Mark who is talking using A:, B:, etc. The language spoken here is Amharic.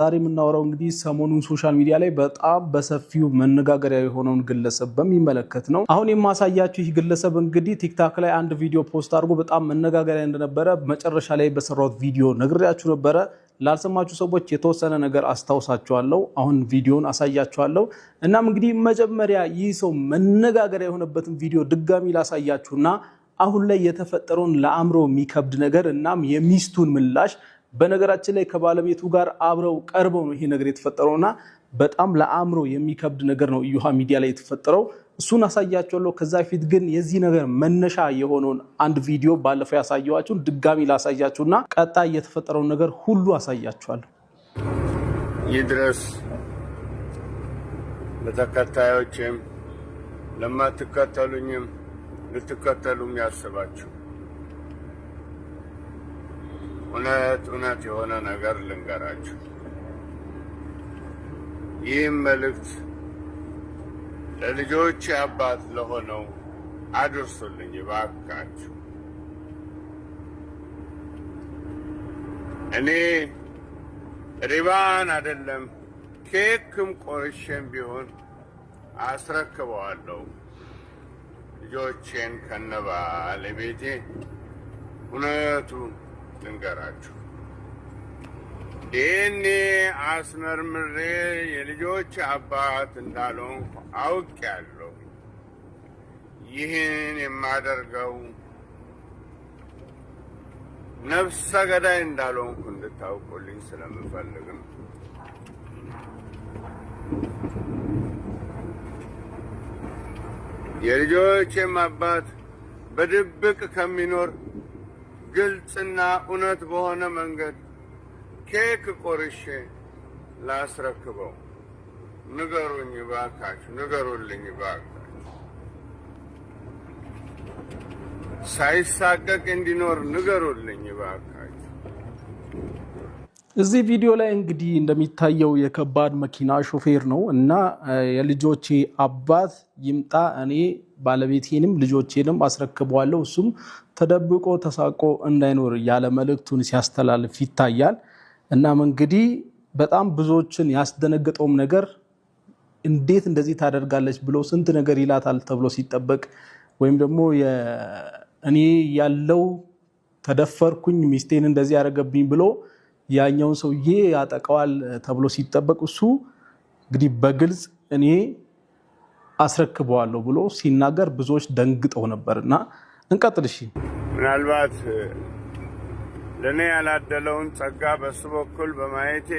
A: ዛሬ የምናወራው እንግዲህ ሰሞኑን ሶሻል ሚዲያ ላይ በጣም በሰፊው መነጋገሪያ የሆነውን ግለሰብ በሚመለከት ነው። አሁን የማሳያችሁ ይህ ግለሰብ እንግዲህ ቲክታክ ላይ አንድ ቪዲዮ ፖስት አድርጎ በጣም መነጋገሪያ እንደነበረ መጨረሻ ላይ በሰራሁት ቪዲዮ ነግሬያችሁ ነበረ። ላልሰማችሁ ሰዎች የተወሰነ ነገር አስታውሳችኋለሁ። አሁን ቪዲዮን አሳያችኋለሁ። እናም እንግዲህ መጀመሪያ ይህ ሰው መነጋገሪያ የሆነበትን ቪዲዮ ድጋሚ ላሳያችሁና አሁን ላይ የተፈጠረውን ለአእምሮ የሚከብድ ነገር እናም የሚስቱን ምላሽ በነገራችን ላይ ከባለቤቱ ጋር አብረው ቀርበው ነው ይሄ ነገር የተፈጠረውና በጣም ለአእምሮ የሚከብድ ነገር ነው እዩሃ ሚዲያ ላይ የተፈጠረው። እሱን አሳያችኋለሁ። ከዛ ፊት ግን የዚህ ነገር መነሻ የሆነውን አንድ ቪዲዮ ባለፈው ያሳየኋችሁ ድጋሚ ላሳያችሁና ቀጣይ የተፈጠረውን ነገር ሁሉ አሳያችኋለሁ።
B: ይድረስ ለተከታዮችም ለማትከተሉኝም ልትከተሉም ያስባችሁ እውነት የሆነ ነገር ልንገራችሁ። ይህም መልእክት ለልጆች አባት ለሆነው አድርሱልኝ እባካችሁ። እኔ ሪባን አይደለም ኬክም ቆርሼም ቢሆን አስረክበዋለሁ ልጆቼን ከነባለቤቴ። እውነቱ ልንገራችሁ፣ ይህኔ አስመርምሬ የልጆች አባት እንዳልሆንኩ አውቄያለሁ። ይህን የማደርገው ነፍሰ ገዳይ እንዳልሆንኩ እንድታውቁልኝ ስለምፈልግ ነው። የልጆቼም አባት በድብቅ ከሚኖር ግልጽና እውነት በሆነ መንገድ ኬክ ቆርሼ ላስረክበው ንገሩኝ እባካችሁ፣ ንገሩልኝ እባካችሁ። ሳይሳቀቅ እንዲኖር ንገሩልኝ እባካችሁ።
A: እዚህ ቪዲዮ ላይ እንግዲህ እንደሚታየው የከባድ መኪና ሾፌር ነው እና የልጆቼ አባት ይምጣ እኔ ባለቤቴንም ልጆቼንም አስረክበዋለሁ እሱም ተደብቆ ተሳቆ እንዳይኖር ያለ መልእክቱን ሲያስተላልፍ ይታያል። እናም እንግዲህ በጣም ብዙዎችን ያስደነገጠውም ነገር እንዴት እንደዚህ ታደርጋለች ብሎ ስንት ነገር ይላታል ተብሎ ሲጠበቅ ወይም ደግሞ እኔ ያለው ተደፈርኩኝ ሚስቴን እንደዚህ ያደረገብኝ ብሎ ያኛውን ሰውዬ ያጠቃዋል ተብሎ ሲጠበቅ እሱ እንግዲህ በግልጽ እኔ አስረክበዋለሁ ብሎ ሲናገር ብዙዎች ደንግጠው ነበርና እንቀጥል። እሺ
B: ምናልባት ለኔ ያላደለውን ጸጋ በሱ በኩል በማየቴ